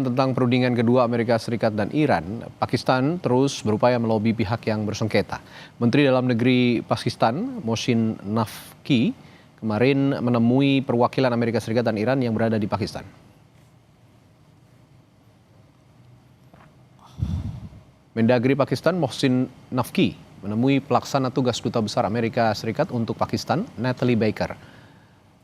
Tentang perundingan kedua Amerika Serikat dan Iran, Pakistan terus berupaya melobi pihak yang bersengketa. Menteri Dalam Negeri Pakistan, Mohsin Naqvi, kemarin menemui perwakilan Amerika Serikat dan Iran yang berada di Pakistan. Mendagri Pakistan, Mohsin Naqvi, menemui pelaksana tugas Duta Besar Amerika Serikat untuk Pakistan, Natalie Baker.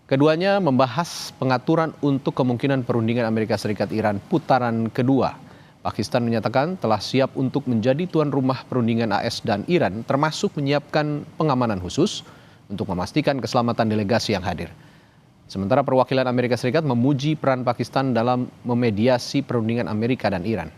Keduanya membahas pengaturan untuk kemungkinan perundingan Amerika Serikat-Iran putaran kedua. Pakistan menyatakan telah siap untuk menjadi tuan rumah perundingan AS dan Iran, termasuk menyiapkan pengamanan khusus untuk memastikan keselamatan delegasi yang hadir. Sementara perwakilan Amerika Serikat memuji peran Pakistan dalam memediasi perundingan Amerika dan Iran.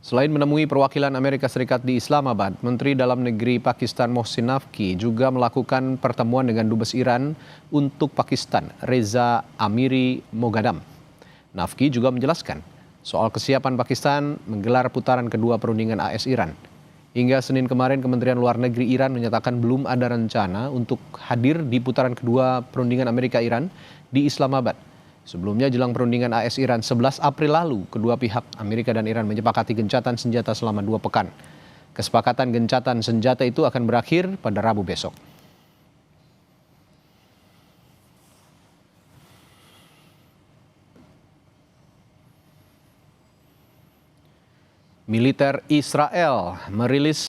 Selain menemui perwakilan Amerika Serikat di Islamabad, Menteri Dalam Negeri Pakistan Mohsin Naqvi juga melakukan pertemuan dengan Dubes Iran untuk Pakistan, Reza Amiri Moghadam. Naqvi juga menjelaskan soal kesiapan Pakistan menggelar putaran kedua perundingan AS Iran. Hingga Senin kemarin, Kementerian Luar Negeri Iran menyatakan belum ada rencana untuk hadir di putaran kedua perundingan Amerika-Iran di Islamabad. Sebelumnya jelang perundingan AS Iran 11 April lalu, kedua pihak Amerika dan Iran menyepakati gencatan senjata selama 2 pekan. Kesepakatan gencatan senjata itu akan berakhir pada Rabu besok. Militer Israel merilis